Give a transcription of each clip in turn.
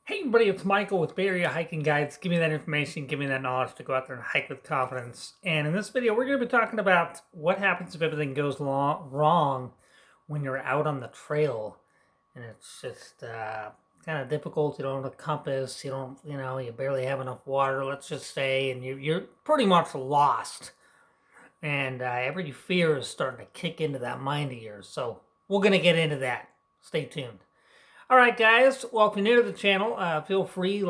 Hey everybody, it's Michael with Bay Area Hiking Guides. Give me that information, give me that knowledge to go out there and hike with confidence. And in this video, we're going to be talking about what happens if everything goes wrong when you're out on the trail. And it's just kind of difficult. You don't have a compass. You barely have enough water, let's just say. And you're pretty much lost. And every fear is starting to kick into that mind of yours. So we're going to get into that. Stay tuned. Alright guys, well if you're new to the channel, feel free,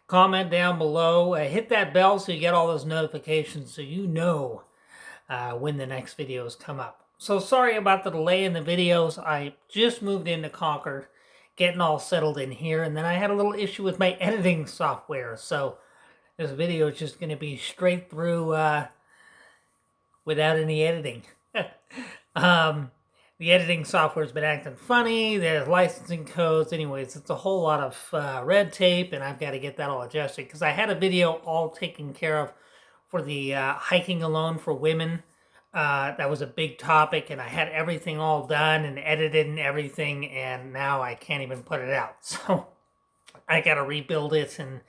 comment down below, hit that bell so you get all those notifications so you know when the next videos come up. So sorry about the delay in the videos. I just moved into Concord, getting all settled in here, and then I had a little issue with my editing software, so this video is just going to be straight through without any editing. The editing software's been acting funny, there's licensing codes, anyways, it's a whole lot of red tape, and I've got to get that all adjusted, because I had a video all taken care of for the hiking alone for women. That was a big topic, and I had everything all done and edited and everything, and now I can't even put it out. So I got to rebuild it and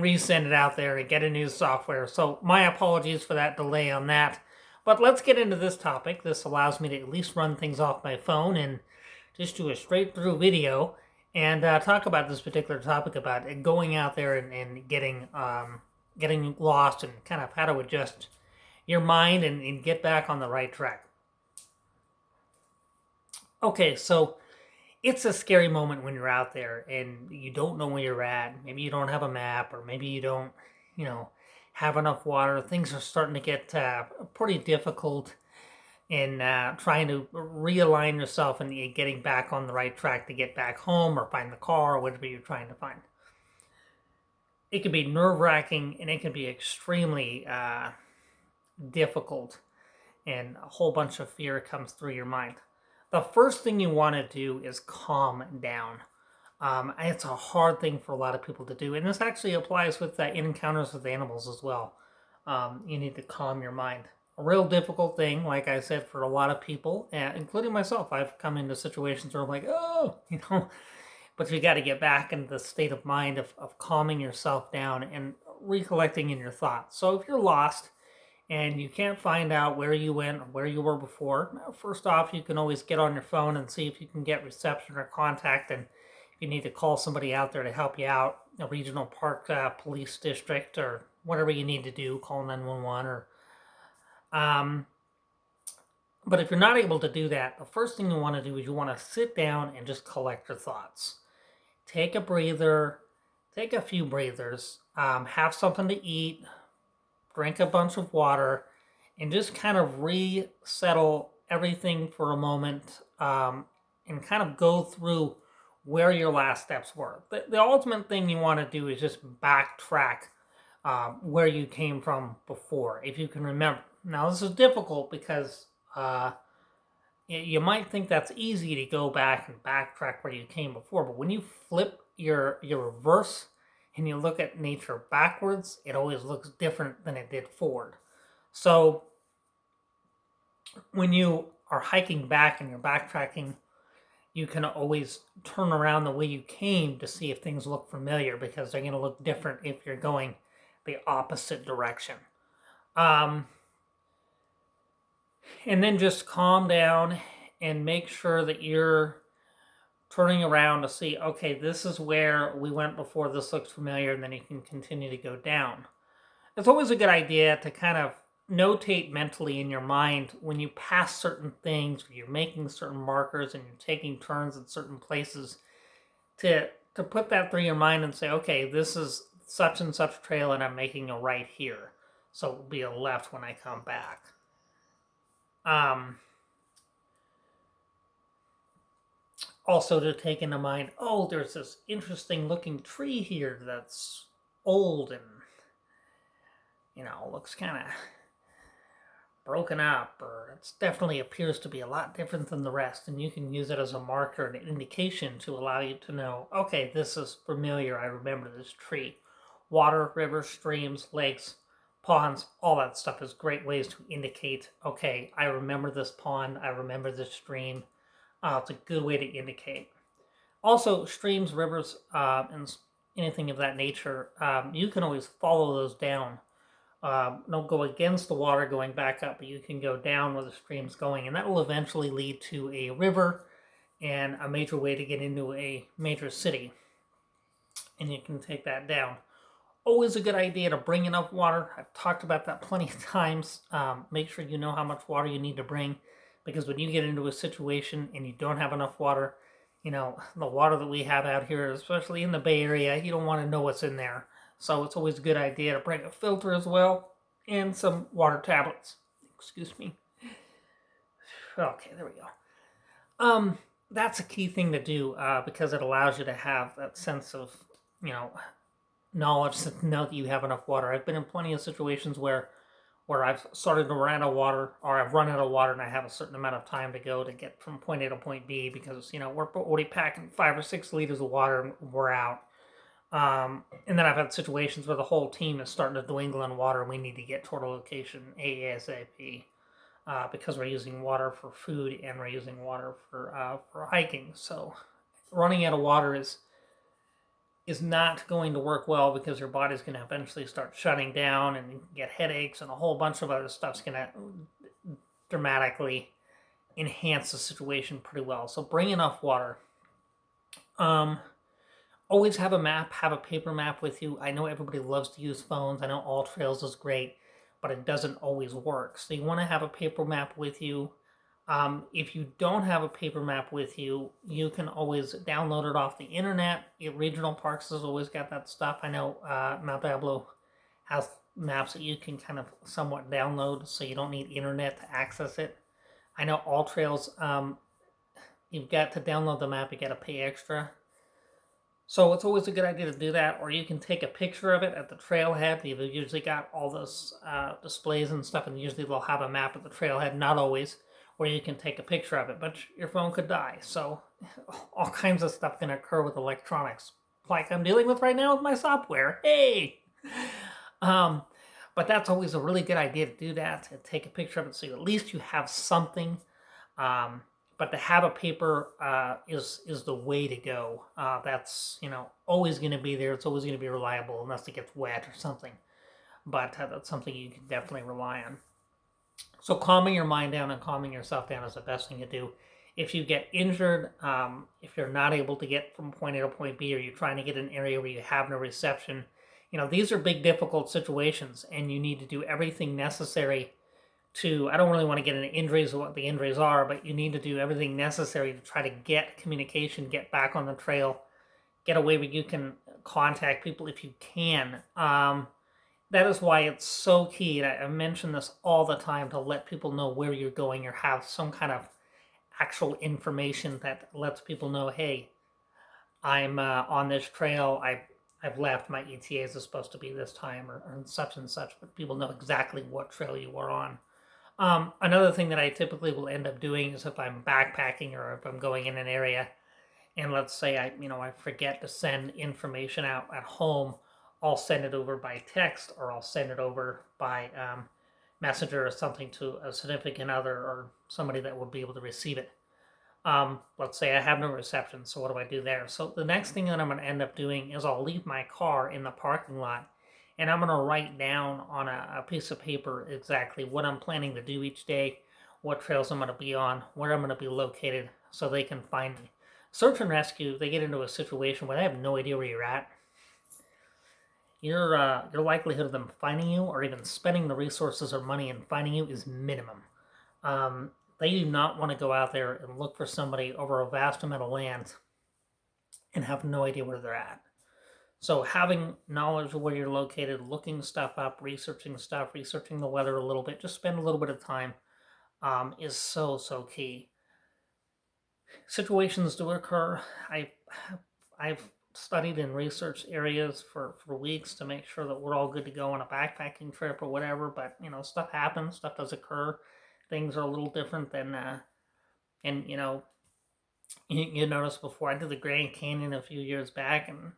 resend it out there and get a new software. So my apologies for that delay on that. But let's get into this topic. This allows me to at least run things off my phone and just do a straight through video and talk about this particular topic about going out there and getting lost and kind of how to adjust your mind and get back on the right track. Okay, so it's a scary moment when you're out there and you don't know where you're at. Maybe you don't have a map, or maybe you don't, have enough water. Things are starting to get pretty difficult in trying to realign yourself and getting back on the right track to get back home or find the car or whatever you're trying to find. It can be nerve-wracking and it can be extremely difficult, and a whole bunch of fear comes through your mind. The first thing you want to do is calm down. It's a hard thing for a lot of people to do, and this actually applies with encounters with animals as well. You need to calm your mind. A real difficult thing, like I said, for a lot of people, including myself. I've come into situations where I'm like, oh, but you got to get back into the state of mind of calming yourself down and recollecting in your thoughts. So if you're lost and you can't find out where you went or where you were before, first off, you can always get on your phone and see if you can get reception or contact, and you need to call somebody out there to help you out, a regional park police district or whatever you need to do, call 911 or but if you're not able to do that, the first thing you want to do is you want to sit down and just collect your thoughts. Take a breather, take a few breathers, have something to eat, drink a bunch of water, and just kind of resettle everything for a moment, and kind of go through where your last steps were. The ultimate thing you want to do is just backtrack where you came from before, if you can remember. Now, this is difficult because you might think that's easy to go back and backtrack where you came before, but when you flip your reverse and you look at nature backwards, it always looks different than it did forward. So when you are hiking back and you're backtracking, you can always turn around the way you came to see if things look familiar, because they're going to look different if you're going the opposite direction. And then just calm down and make sure that you're turning around to see, okay, this is where we went before, this looks familiar, and then you can continue to go down. It's always a good idea to kind of notate mentally in your mind when you pass certain things, or you're making certain markers and you're taking turns at certain places, to put that through your mind and say, okay, this is such and such trail and I'm making a right here, so it will be a left when I come back. Also to take into mind, oh, there's this interesting looking tree here that's old and looks kind of broken up, or it definitely appears to be a lot different than the rest, and you can use it as a marker and an indication to allow you to know, okay, this is familiar, I remember this tree. Water, rivers, streams, lakes, ponds, all that stuff is great ways to indicate, okay, I remember this pond, I remember this stream. It's a good way to indicate. Also, streams, rivers, and anything of that nature, you can always follow those down. Don't go against the water going back up, but you can go down where the stream's going, and that will eventually lead to a river and a major way to get into a major city, and you can take that down. Always a good idea to bring enough water. I've talked about that plenty of times. Make sure you know how much water you need to bring, because when you get into a situation and you don't have enough water, the water that we have out here, especially in the Bay Area, you don't want to know what's in there. So it's always a good idea to bring a filter as well and some water tablets. Excuse me. Okay, there we go. That's a key thing to do, because it allows you to have that sense of, you know, knowledge to know that you have enough water. I've been in plenty of situations where I've started to run out of water, or I've run out of water and I have a certain amount of time to go to get from point A to point B, because we're already packing 5 or 6 liters of water and we're out. And then I've had situations where the whole team is starting to dwindle in water and we need to get toward a location ASAP, because we're using water for food and we're using water for hiking. So running out of water is not going to work well, because your body's going to eventually start shutting down and you get headaches, and a whole bunch of other stuff's going to dramatically enhance the situation pretty well. So bring enough water. Always have a map, have a paper map with you. I know everybody loves to use phones. I know All Trails is great, but it doesn't always work. So you want to have a paper map with you. If you don't have a paper map with you, you can always download it off the internet. Regional Parks has always got that stuff. I know Mount Diablo has maps that you can kind of somewhat download, so you don't need internet to access it. I know All Trails, you've got to download the map, you got to pay extra. So it's always a good idea to do that, or you can take a picture of it at the trailhead. You've usually got all those displays and stuff, and usually they'll have a map at the trailhead, not always, where you can take a picture of it, but your phone could die. So all kinds of stuff can occur with electronics, like I'm dealing with right now with my software. Hey! But that's always a really good idea to do that, to take a picture of it, so at least you have something. But to have a paper is the way to go. That's always going to be there. It's always going to be reliable, unless it gets wet or something. But that's something you can definitely rely on. So calming your mind down and calming yourself down is the best thing to do. If you get injured, if you're not able to get from point A to point B, or you're trying to get an area where you have no reception, these are big, difficult situations, and you need to do everything necessary to, I don't really want to get into injuries or what the injuries are, but you need to do everything necessary to try to get communication, get back on the trail, get a way where you can contact people if you can. That is why it's so key, and I mention this all the time, to let people know where you're going, or have some kind of actual information that lets people know, hey, I'm on this trail, I've left, my ETAs are supposed to be this time, or such and such, but people know exactly what trail you are on. Another thing that I typically will end up doing is, if I'm backpacking or if I'm going in an area, and let's say I forget to send information out at home, I'll send it over by text, or I'll send it over by messenger or something to a significant other, or somebody that would be able to receive it. Let's say I have no reception, so what do I do there? So the next thing that I'm going to end up doing is, I'll leave my car in the parking lot, and I'm going to write down on a piece of paper exactly what I'm planning to do each day, what trails I'm going to be on, where I'm going to be located, so they can find me. Search and rescue, they get into a situation where they have no idea where you're at. Your likelihood of them finding you, or even spending the resources or money in finding you, is minimum. They do not want to go out there and look for somebody over a vast amount of land and have no idea where they're at. So having knowledge of where you're located, looking stuff up, researching the weather a little bit, just spend a little bit of time, is so key. Situations do occur. I've studied and researched areas for weeks to make sure that we're all good to go on a backpacking trip or whatever, but stuff happens, stuff does occur, things are a little different than and you noticed before, I did the Grand Canyon a few years back, and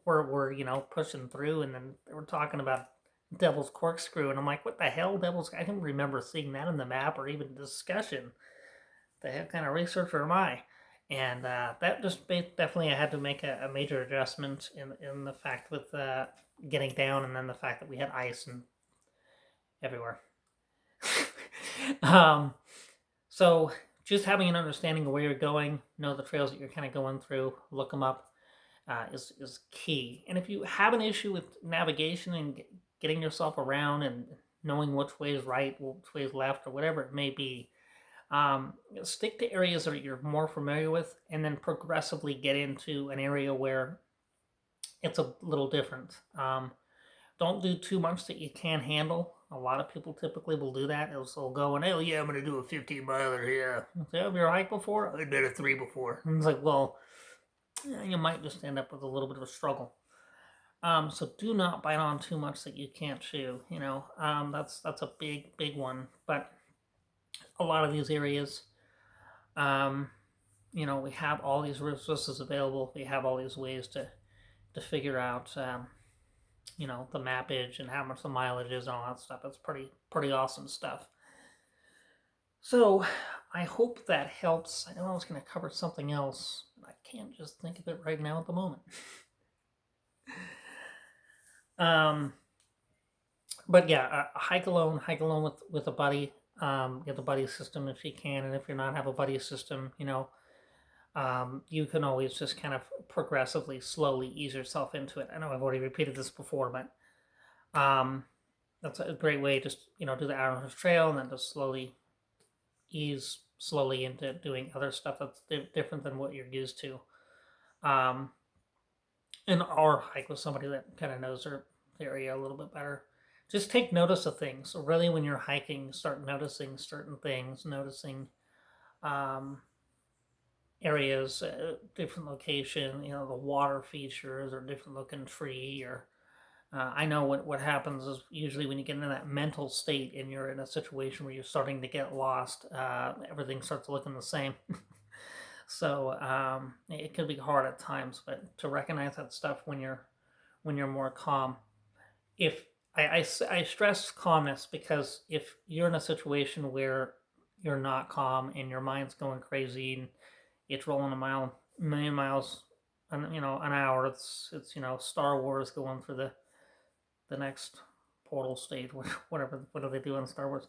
we're pushing through, and then they were talking about Devil's Corkscrew, and I'm like, what the hell, I didn't remember seeing that in the map or even discussion. The heck kind of researcher am I? And that just definitely I had to make a major adjustment in the fact with getting down, and then the fact that we had ice and everywhere. um, so just having an understanding of where you're going, know the trails that you're kind of going through, look them up, is key. And if you have an issue with navigation and getting yourself around and knowing which way is right, which way is left, or whatever it may be, stick to areas that you're more familiar with, and then progressively get into an area where it's a little different. Don't do too much that you can't handle. A lot of people typically will do that. They'll go and, oh yeah, I'm going to do a 15 miler here. Say, have you ever hiked before? I did a 3 before. And it's like, well, you might just end up with a little bit of a struggle. So do not bite on too much that you can't chew. That's a big one. But a lot of these areas, um, we have all these resources available. We have all these ways to figure out, the mappage and how much the mileage is and all that stuff. It's pretty awesome stuff. So I hope that helps. I know I was going to cover something else, but I can't just think of it right now at the moment. But yeah, hike alone with a buddy. Get the buddy system if you can, and if you're not have a buddy system, you can always just kind of progressively, slowly ease yourself into it. I know I've already repeated this before, but that's a great way. Just do the Ironhorse Trail, and then just ease slowly into doing other stuff that's different than what you're used to. Or hike with somebody that kind of knows their area a little bit better. Just take notice of things. So really, when you're hiking, start noticing certain things, noticing areas, different location, the water features or different looking tree. Or I know what happens is usually when you get into that mental state and you're in a situation where you're starting to get lost, everything starts looking the same. So it could be hard at times, but to recognize that stuff when you're more calm. If I stress calmness, because if you're in a situation where you're not calm and your mind's going crazy and it's rolling a million miles, an hour. It's Star Wars going for the next portal stage, whatever. What do they do in Star Wars?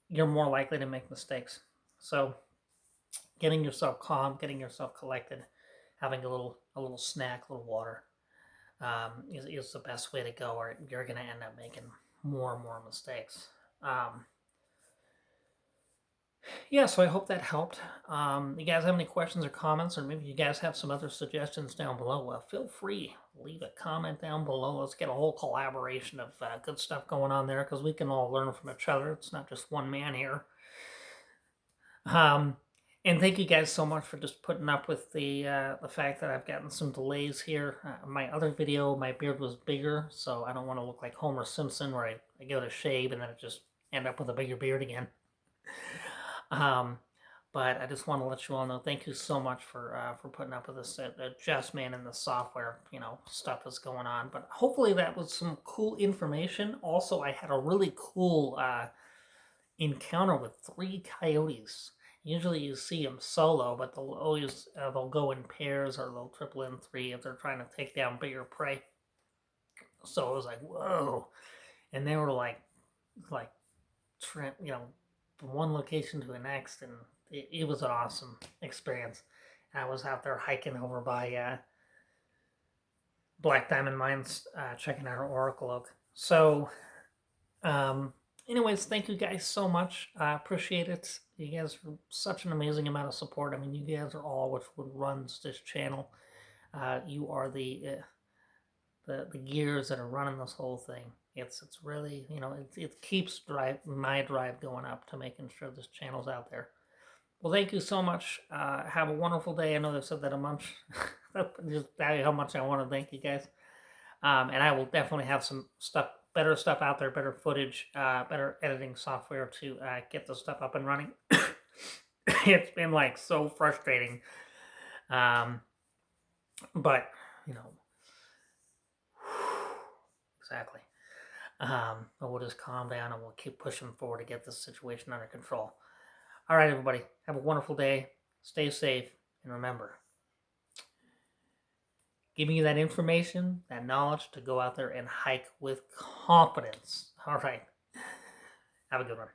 You're more likely to make mistakes. So, getting yourself calm, getting yourself collected, having a little snack, a little water, is the best way to go, or you're going to end up making more and more mistakes. Yeah, so I hope that helped. You guys have any questions or comments, or maybe you guys have some other suggestions down below? Well, feel free. Leave a comment down below. Let's get a whole collaboration of good stuff going on there, because we can all learn from each other. It's not just one man here. And thank you guys so much for just putting up with the fact that I've gotten some delays here. My other video, my beard was bigger, so I don't want to look like Homer Simpson, where I go to shave and then it just end up with a bigger beard again. But I just want to let you all know, thank you so much for putting up with this adjustment and the software, stuff is going on. But hopefully that was some cool information. Also, I had a really cool encounter with 3 coyotes. Usually you see them solo, but they'll go in pairs, or they'll triple in 3 if they're trying to take down bigger prey. So it was like, whoa. And they were like from one location to the next, and it was an awesome experience. I was out there hiking over by Black Diamond Mines, checking out our Oracle Oak. So, anyways, thank you guys so much. I appreciate it. You guys are such an amazing amount of support. I mean, you guys are all what runs this channel. You are the gears that are running this whole thing. It's really, it keeps my drive going up to making sure this channel's out there. Well, thank you so much. Have a wonderful day. I know I've said that a bunch. Just how much I want to thank you guys. And I will definitely have some better stuff out there, better footage, better editing software to get this stuff up and running. It's been like so frustrating. But, exactly. But we'll just calm down and we'll keep pushing forward to get this situation under control. All right, everybody. Have a wonderful day. stay safe, and remember, giving you that information, that knowledge to go out there and hike with confidence. All right. Have a good one.